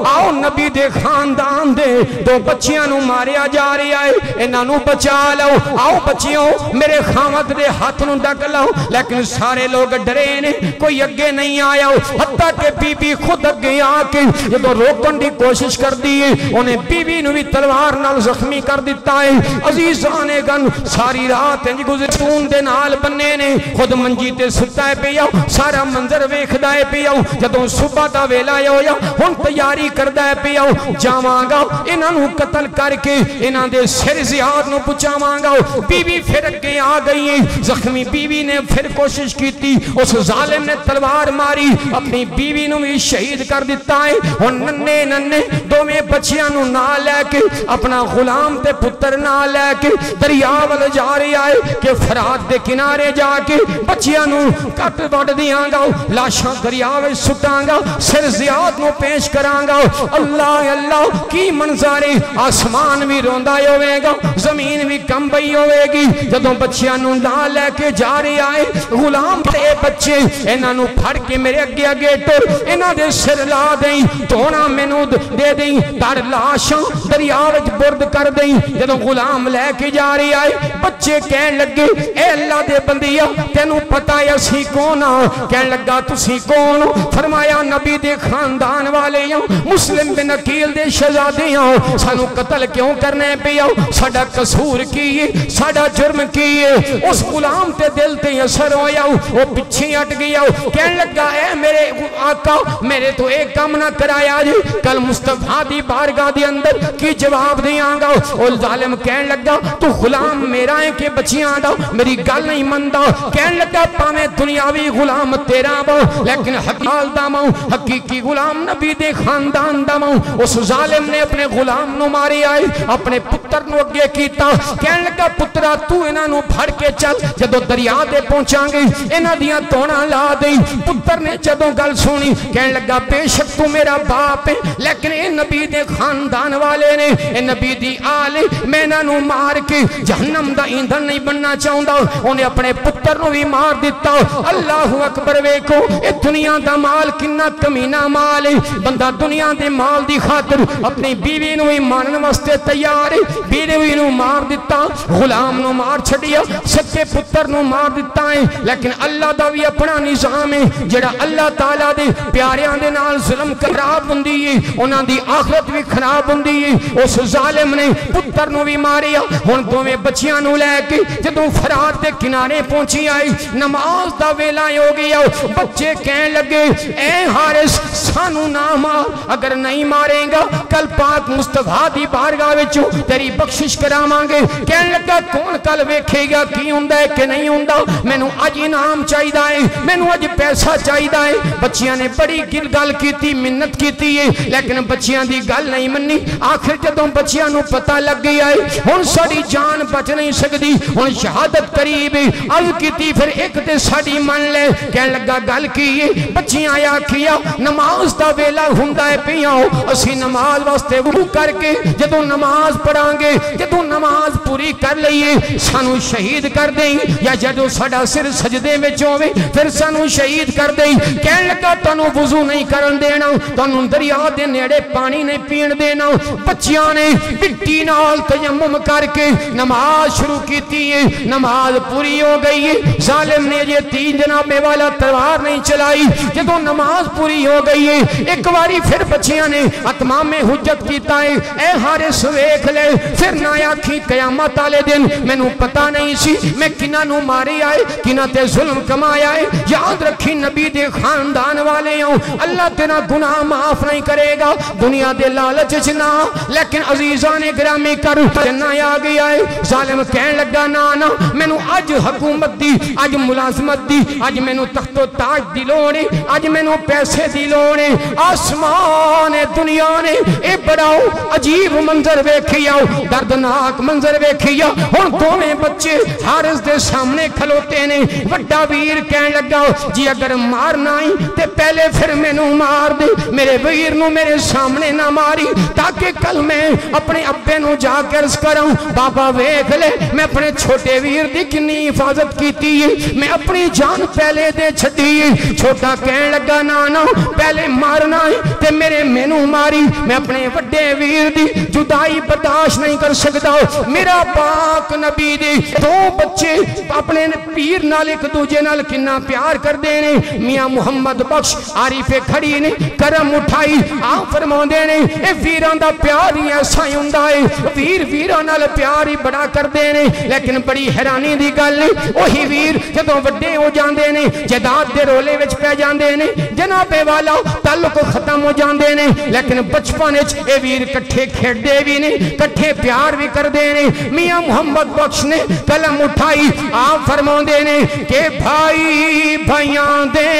آؤ نبی دے خاندان دے دو بچیاں نو ماریا جا رہا ہے انہاں نو بچا لو آؤ بچیوں میرے خامد دے ہاتھ نو ڈک لو لیکن سارے لوگ ڈرے نے کوئی اگے نہیں آیا حتیٰ کہ بی بی خود اگے آ کے جدو روکن دی کوشش کر دی انہیں بی بی نو بھی تلوار نال زخمی کر دیتا ہے عزیزان گن ساری رات انج گزرتون دے نال بننے نے خود منجی تے ستا ہے پیا سارا منظر ویکھدا ہے پیا جدوں صبح دا ویلا ہویا ہن تیاری کردا ہے پیا جاواں گا انہاں نو قتل کر کے انہاں دے سر زیاد نو پچاواں گا بی بی پھر اگے آ گئی ہے زخمی بی بی نے پھر کوشش کیتی اس ظالم نے تلوار ماری اپنی بیوی نو بھی شہید کر دیتا ہے اور ننے ننے دوویں بچیاں نو نہ لے کے اپنا غلام تے پتر نہ لے کے دریا ول جا رہا ہے کہ فرات دے کنارے جا کے بچیاں نو کٹ وڈ دیاں گا لاشاں دریا وچ سٹاں گا سر زیاد نو پیش کراں گا اللہ اللہ کی منظر آسمان بھی روندا ہوے گا زمین بھی کمبئی ہوے گی جدوں بچیاں نو نہ لے کے جا رہا ہے غلام تے بچے انہاں نو پھڑ کے میرے اگے اگے ٹر انہاں دے سر لا دیں دھونا مینوں دے دیں در لاشاں دریا وچ برد کر دیں جدوں غلام لے کے جا رہا ہے بچے کہن لگے اے اللہ دے بندیا تینوں پتہ ہے اسی کون ہاں کہن لگا تسی کون فرمایا نبی دے خاندان والے ہاں مسلم بن عقیل دے شہزادے ہاں سانو قتل کیوں کرنے پیا ساڈا قصور کی ہے ساڈا جرم کی ہے اس غلام تے دل تے اثر ہویا وہ پیچھے ہٹ گیا کہن لگا اے میرے آقا میرے تو ایک کام نہ کرایا جی کل مصطفیٰ دی بارگاہ دی اندر کی جواب دیاں گا اور ظالم کہن لگا تو غلام میرا ہے کہ بچیاں دا میری گل نہیں مندہ کہن لگا پاویں دنیاوی غلام تیرا با لیکن حقیقی دا ماں حقیقی غلام نبی دے خاندان دا ماں اس ظالم نے اپنے غلام نو ماری آئے اپنے پتر نو اگے کیتا کہن لگا پترا تو انہاں نو بھڑ کے چل جدو دریا دے پہنچاں گے انہاں دیاں توڑاں لا دیں پتر نے جدوں گل سنی کہن لگا بے شک تو میرا باپ ہے لیکن اے نبی دے خاندان والے نے اے نبی دی آل میں انہاں نو مار کے جہنم دا ایندھن نہیں بننا چاہوندا انہیں اپنے پتر نو بھی مار دیتا اللہ اکبر ویکھو اے دنیا دا مال کنا کمینہ مال ہے بندہ دنیا دے مال دی خاطر اپنی بیوی نو ہی مارن واسطے تیار ہے بیوی نو مار دیتا غلام نو مار چھڑیا سکے پتر نو مار دیتا ہے لیکن اللہ دا بھی اپنا نظام ہے جڑا اللہ تعالیٰ دے پیاریاں دے نال ظلم خراب ہوندی ہے انہاں دی آخرت بھی خراب ہوندی ہے اس ظالم نے پتر نو بھی ماریا ہن دوویں بچیاں نو لے کے جدوں فرات دے کنارے پہنچی آئی نماز دا ویلا ہو گیا بچے کہن لگے اے حارث سانو نہ مار اگر نہیں مارے گا کل پاک مصطفیٰ دی بارگاہ وچ تیری بخشش کراواں گے کہن لگا کون کل ویکھے گا کی ہوندا ہے کہ نہیں ہوندا مینوں اج انعام چاہیدا ہے مینوں اج پیسہ چاہیدا ہے بچیاں نے بڑی گل کیتی منت کیتی ہے لیکن بچیاں دی گل نہیں منی آخر جدوں بچیاں نو پتہ لگ گیا ہے ہن ساری جان بچ نہیں سکدی ہن شہادت قریب ہے عرض کیتی پھر ایک تے ساڈی من لے کہن لگا گل کی ہے بچیاں بچیاں آکھیا نماز دا ویلا ہوندا ہے پیاں اسی نماز واسطے وضو کر کے جدوں نماز پڑھاں گے جدوں نماز پوری کر لئیے سانو شہید کر دیں یا جدوں ساڈا سر سجدے وچ ہووے پھر سانو شہید کر دیں کہن لگا تانوں وضو نہیں کرن دینا تانوں دریا دے نیڑے پانی نہیں پین دینا بچیاں نے مٹی نال تیمم کر کے نماز شروع کیتی ہے نماز پوری ہو گئی ہے ظالم نے یہ تین جناب والا تلوار نہیں چلائی جدوں نماز پوری ہو گئی ہے ایک باری پھر بچیاں نے اتمام حجت کیتا ہے اے حارث ویکھ لے پھر نہ آکھی قیامت والے دن مینوں پتہ نہیں سی میں کنہاں نوں ماری آئے کنہاں تے ظلم کمایا ہے یاد رکھی نبی دے خاندان والے ہوں اللہ تیرا گناہ معاف نہیں کرے گا دنیا دے لالچ نہ لیکن عزیزان گرامی کر جنہ آ گیا ہے ظالم کہن لگا نا مینوں اج حکومت دی اج ملازمت دی اج مینوں تخت و تاج دی لوڑ ہے اج مینوں پیسے دی لوڑ ہے آسمان دنیا نے اے بڑا عجیب منظر ویکھیا دردناک منظر ویکھیا ہن دوویں بچے حارث دے سامنے کھلوتے نے وڈا ویر کہن لگا جی اگر مارنا ہی تے پہلے پھر مینوں مار دے میرے ویر نو میرے سامنے نہ ماری تاکہ کل میں اپنے ابے نو جا کے عرض کراں بابا ویکھ لے میں اپنے چھوٹے ویر دی کنی حفاظت کیتی ہے میں اپنی جان پہلے دے چھڈی ہے چھوٹا کہن لگا نا پہلے مارنا ہے تے میرے مینوں ماری میں اپنے وڈے ویر دی جدائی برداشت نہیں کر سکتا میرا پاک نبی دے دو بچے اپنے پیر نال ایک دوجے نال کنا پیار کر دینے میاں محمد بخش عارف کھڑی نے کرم اٹھائی آپ فرماندے نے اے ویران دا پیار ہی ایسا ہی ہوندا ہے ویر ویران نال پیار ہی بڑا کر دینے لیکن بڑی حیرانی دی گل ہے وہی ویر جدوں وڈے ہو جاندے نے جائیداد دے رولے وچ پے جاندے نے جناب والا تعلق ختم ہو جاندے نے لیکن بچپن وچ اے ویر کٹھے کھیڈے بھی نے کٹھے پیار بھی کردے نے میاں محمد بخش نے قلم اٹھائی آپ فرماندے نے کہ بھائی بھائیاں دے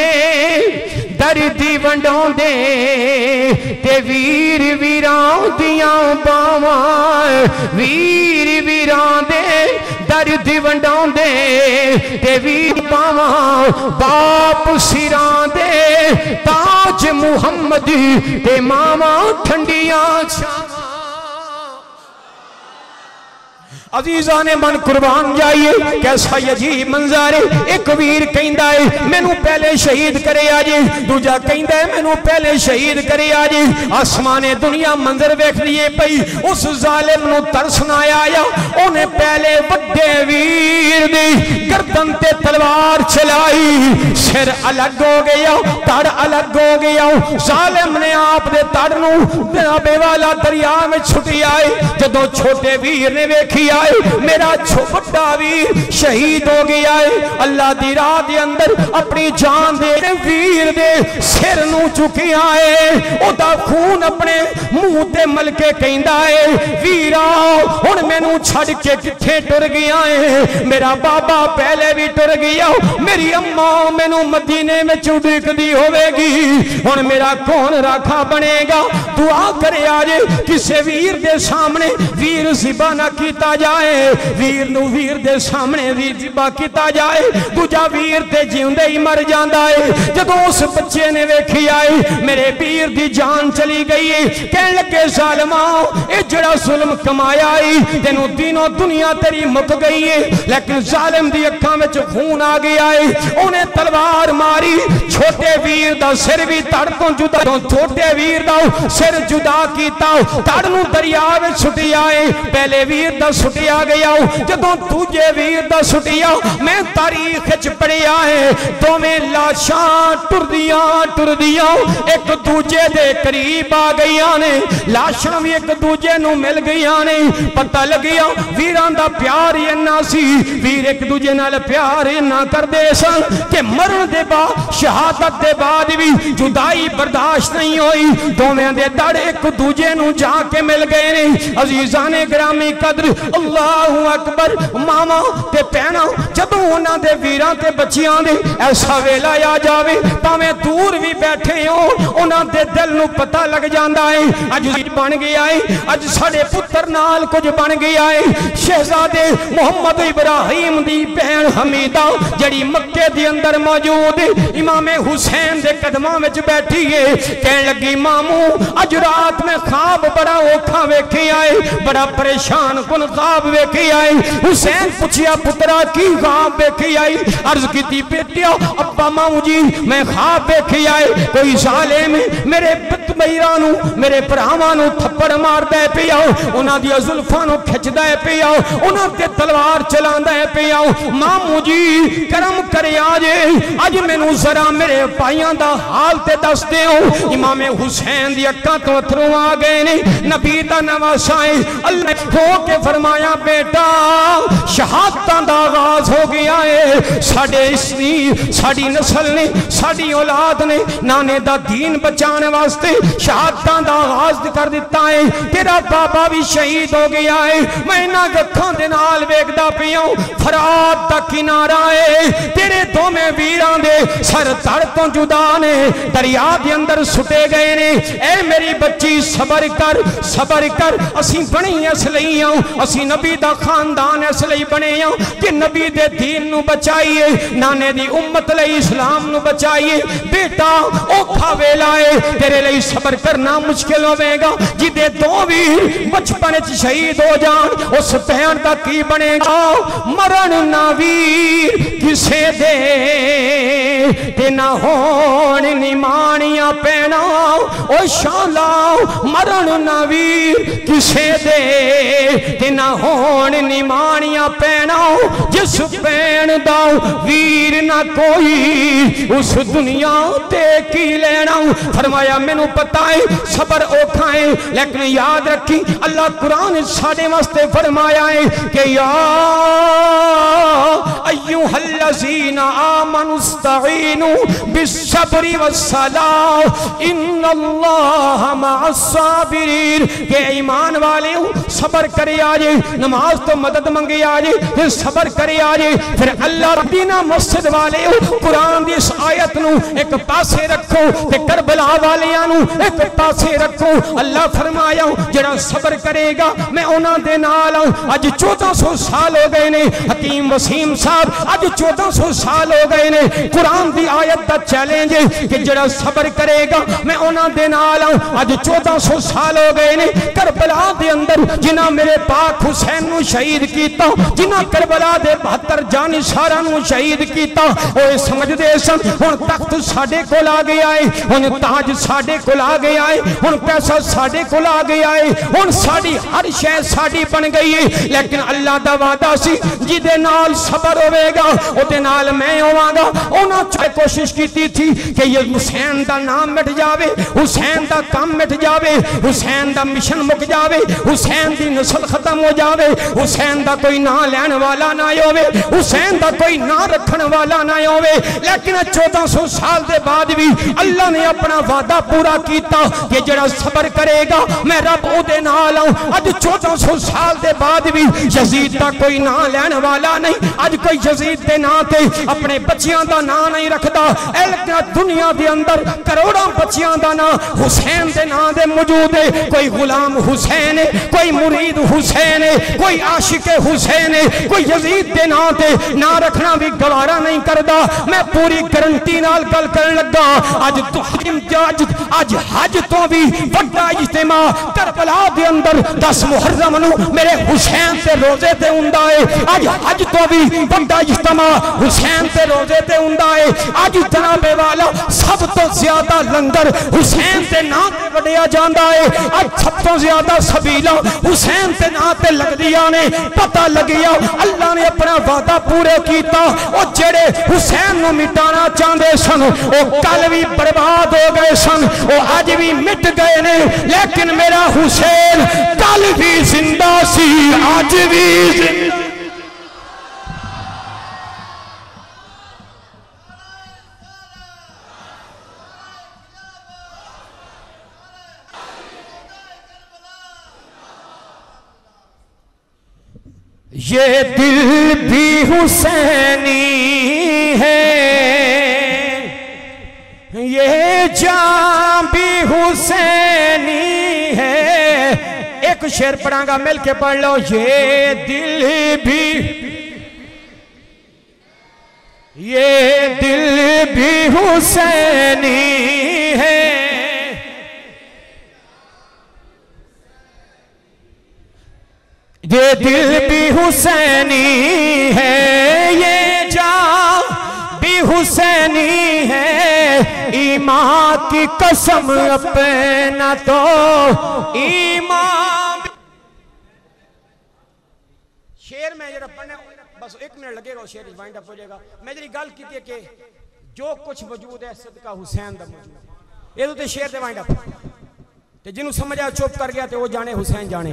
دردی ونڈوں دے تے ویر ویران دیاں باواں ویر ویران دے دردی ونڈوں دے تے ویر باواں باپ سران دے تاج محمدی تے ماواں ٹھنڈیاں چھاواں عزیزان من قربان جائیے کیسا عجیب منظر ہے ایک ویر کہندا ہے مینوں پہلے شہید کرے آجے دوجا کہندا ہے مینوں پہلے شہید کرے آجے آسمان دنیا منظر ویکھ لیے پئی اس ظالم نو ترس نہ آیا اونے پہلے وڈے ویر دی گردن تے تلوار چلائی سر الگ ہو گیا تڑ الگ ہو گیا ظالم نے آپ دے تڑ نو بے والا دریا میں چھٹی آئی جدوں چھوٹے ویر نے ویکھی آئے میرا چھوٹا ویر شہید ہو گیا ہے اللہ دی راہ دے اندر اپنی جان دے ویر دے سر نو چکی آئے او دا خون اپنے منہ تے ملکے کہندا ہے ویرا ہن مینوں چھڈ کے کتھے ٹر گیا ہے میرا بابا پہلے بھی ٹر گیا میری اماں مینوں مدینے میں چودکدی ہوے گی ہن میرا کون راکھا بنے گا دعا کرے آجے کسے ویر دے سامنے ویر ذبح نہ کیتا جائے ویر نو ویر دے سامنے ویر ذبح کیتا جائے دوجا ویر تے جیوندے ہی مر جاندا ہے جدوں اس بچے نے ویکھی آئی میرے ویر دی جان چلی گئی کہن لگے ظالماں اے جڑا ظلم کمایا ہے تینوں دینوں دنیا تیری مک گئی ہے لیکن ظالم دی اکھاں وچ خون آ گیا ہے اونے تلوار ماری چھوٹے ویر دا سر بھی تڑ تو جدا چھوٹے ویر دا سر جدا کیتا تڑ نو دریا وچ سٹی آئے پہلے ویر دا سٹیا گیا جدوں دوجے ویر دا سٹیا میں تاریخ وچ پڑھیا ہے دوویں لاشاں ٹردیاں ایک دوجے دے قریب آ گئیاں نے لاشاں بھی ایک دوجے نو مل گئیاں نے پتہ لگیا ویراں دا پیار ہی انہاں سی ویر ایک دوجے نال پیار ہی نہ کردے سن کہ مرن دے بعد شہادت دے بعد بھی جدائی برداشت نہیں ہوئی دوویں دے دڑ ایک دوجے نو جا کے مل گئے نے عزیزان گرامی قدر اللہ اکبر ماما تے پینا جدوں انہاں دے ویراں تے بچیاں دے ایسا ویلا آ جاوے پاویں دور بھی بیٹھے ہو انہاں دے دل نو پتہ لگ جاندا ہے اج بن گیا ہے اج ساڈے پتر نال کچھ بن گیا ہے شہزادے محمد ابراہیم دی بہن حمیدہ جڑی مکے دی اندر موجود امام حسین دے قدماں وچ بیٹھی ہے کہن لگی مامو اج رات میں خواب بڑا اوکھا ویکھی آئے بڑا پریشان کن خواب ویکھی آئے حسین پوچھیا پترا کی خواب ویکھی آئی عرض کیتی بیٹیا ابا مامو جی میں خواب ویکھی آئے کوئی ظالم میرے میرانو میرے پراوانو تھپڑ مار دے پیا انہاں دی زلفانو کھچ دے پیا انہاں تے تلوار چلان دے پیا مامو جی کرم کرے آج مینوں ذرا میرے پائیاں دا حال تے دس دیو امام حسین دی اکھاں تو اتھرو آ گئے نے نبی دا نواسا ہے اللہ نے ہو کے فرمایا بیٹا شہادتاں دا آغاز ہو گیا ہے ساڈے اسنی ساڈی نسل نے ساڈی اولاد نے نانے دا دین بچانے واسطے شہادتاں دا آغاز کر دیتا ہے تیرا بابا بھی شہید ہو گیا ہے میں انہاں اکھاں دے نال ویکھدا پیا فرات دا کنارہ ہے تیرے دو میں ویراں دے سر تڑ تو جدا نے دریا دے اندر سٹے گئے نے اے میری بچی صبر کر اسی بنی اس لئی ہوں اسی نبی دا خاندان اس لئی بنے ہوں کہ نبی دے دین نو بچائیے نانے دی امت لئی اسلام نو بچائیے بیٹا اوکھا ویلا ہے تیرے لئی صبر کرنا مشکل ہوئے گا جدے دو ویر بچپن شہید ہو جان اس بہن دا کی بنے گا مرن نہ ویر کسے دے تے نہ ہون نمانیاں پینا او شالا مرن نہ ویر کسے دے تے نہ ہون نمانیاں پینا جس پین دا ویر نہ کوئی اس دنیا تے کی لینا فرمایا میں نو پتہ ہے صبر اوکھا ہے لیکن یاد رکھی اللہ قرآن ساڑے واسطے فرمایا ہے کہ یا ایوہ الذین آمنوا استعینوا بالصبر والصلاة ان اللہ مع الصابرین کہ ایمان والے صبر کرے آجے نماز تو مدد منگے آجے پھر صبر کرے آجے پھر اللہ ربینا مسجد والے قرآن دی اس آیت نو ایک پاسے رکھو کہ کربلا والیاں نو ایک پاسے رکھو اللہ فرمایا جڑا صبر کرے گا میں انہاں دے نال ہوں اج 1400 سال ہو گئے نے حکیم وسیم صاحب اج 1400 سال ہو گئے نے قرآن دی آیت دا چیلنج ہے کہ جڑا صبر کرے گا میں انہاں دے نال ہوں اج 1400 سال ہو گئے نے کربلا دے اندر جنہاں میرے پاک حسین نو شہید کیتا جنہاں کربلا دے 72 جانشاراں نو شہید کیتا اوے سمجھ دے سن ہن تخت ساڈے کول آ گیا ہے ہن تاج ساڈے کول آ گیا ہے ہن پیسہ ساڈے کول آ گیا ہے ہن ساڈی ہر شے ساڈی بن گئی ہے لیکن اللہ دا وعدہ سی جدے نال صبر ہوے گا او دے نال میں ہوواں گا انہاں چاہے کوشش کیتی تھی کہ یہ حسین دا نام مٹ جاوے حسین دا کام مٹ جاوے حسین دا مشن مک جاوے حسین دی نسل ختم ہو جاوے حسین دا کوئی نہ لین والا نہ ہوے حسین دا کوئی نہ رکھن والا نہ ہوے لیکن 1400 سال دے بعد بھی اللہ نے اپنا وعدہ پورا کیتا کہ جڑا صبر کرے گا میں رب او دے نال ہوں اج 1400 سال دے بعد بھی یزید دا کوئی نہ لین والا نہیں اج کوئی یزید دے نام تے اپنے بچیاں دا نام نہیں رکھدا لیکن دنیا دے اندر کروڑاں بچیاں دا نام حسین دے نام دے موجود ہے کوئی غلام حسین ہے کوئی مرید حسین ہے کوئی عاشق حسین ہے کوئی یزید دے نام تے نہ رکھنا بھی گوارا نہیں کردا میں پوری گارنٹی نال گل کرن لگا اج حج تو بھی بڑا اجتماع کربلا دے اندر 10 محرم نو میرے حسین تے روزے تے ہوندا ہے اج حج تو بھی بڑا اجتماع حسین تے روزے تے ہوندا ہے اج جناب والا سب تو زیادہ لنگر حسین تے نام تے وڈیا جاندا ہے اج سب تو زیادہ سبیلاں حسین تے نام تے لگدیاں نے پتہ لگیا اللہ نے اپنا وعدہ پورے کیتا او جڑے حسین نو مٹانا چاہندے سن او کل بھی برباد ہو گئے سن او آج بھی مٹ گئے نے لیکن میرا حسین کل بھی زندہ سی آج بھی زندہ یہ دل بھی حسینی ہے، یہ جان بھی حسینی ہے۔ ایک شعر پڑھاں گا، مل کے پڑھ لو۔ یہ دل بھی حسینی ہے، یہ دل بھی حسینی ہے، یہ جان بھی حسینی ہے۔ ایمان کی قسم اپنا تو ایمان۔ شعر میں جڑا پڑھنے بس 1 منٹ لگے گا، شعر وائنڈ اپ ہو جائے گا۔ میں جڑی گل کی تھی کہ جو کچھ موجود ہے صدقہ حسین دا موجود، یہ تو شعر تے وائنڈ اپ تے جنہوں سمجھ آیا چپ کر گیا تے وہ جانے حسین جانے۔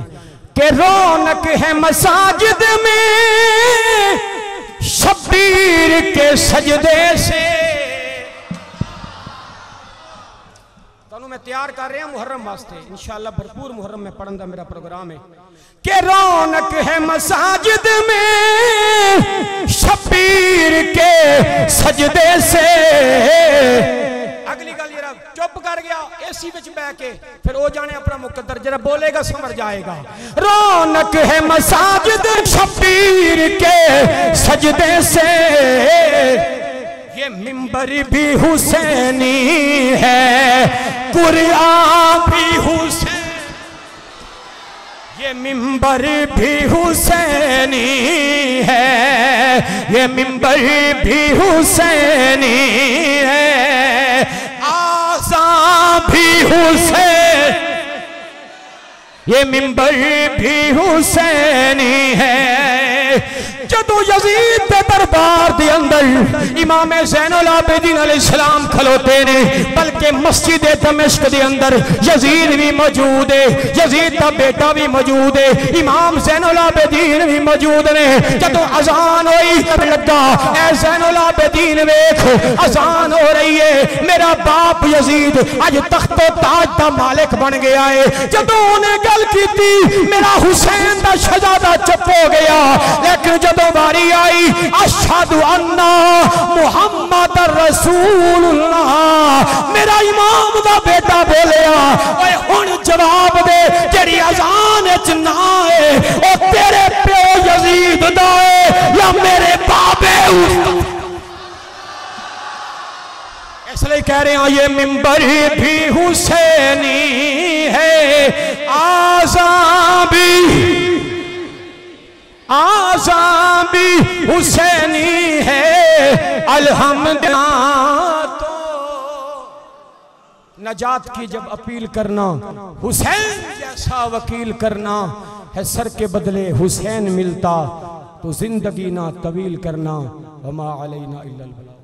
کہ رونق ہے مساجد میں شبیر کے سجدے سے۔ تو میں تیار کر رہے ہیں محرم واسطے، انشاءاللہ بھرپور محرم میں پڑھن دا میرا پروگرام ہے۔ کہ رونق ہے مساجد میں شبیر کے سجدے سے۔ اگلی گل یہ چپ کر گیا اسی وچ بہ کے، پھر وہ جانے اپنا مقدر جرا بولے گا سمجھ جائے گا۔ رونق ہے مساجد شبیر کے سجدے سے، یہ منبر بھی حسینی ہے، قرآن بھی حسین، یہ منبر بھی حسینی ہے، یہ منبر بھی حسینی ہے، آذان بھی حسین، یہ منبر بھی حسینی ہے۔ جدو یزید دے دربار دے اندر امام زین العابدین علیہ السلام کھلوتے نے، بلکہ مسجد دمشق دے اندر یزید بھی موجود ہے، یزید دا بیٹا بھی موجود ہے، امام زین العابدین بھی موجود نے۔ جدو اذان ہوئی لگا، اے زین العابدین ویکھ اذان ہو رہی ہے، میرا باپ یزید اج تخت و تاج دا مالک بن گیا ہے۔ جدو انہیں گل کی تھی میرا حسین دا شہزادہ چپ ہو گیا، لیکن جدو باری آئی اشہد ان محمد رسول اللہ، میرا امام دا بیٹا بولیا اوے ہن جواب دے جڑی اذان وچ نہ ہے او تیرے پیو یزید دا ہے یا میرے بابے اس لئے کہہ رہے ہیں یہ منبر بھی حسینی ہے، آذان بھی حسینی ہے، الحمدللہ۔ تو نجات کی جب اپیل کرنا، حسین جیسا وکیل کرنا ہے، سر کے بدلے حسین ملتا تو زندگی نہ طویل کرنا، وما علینا الا البلاغ۔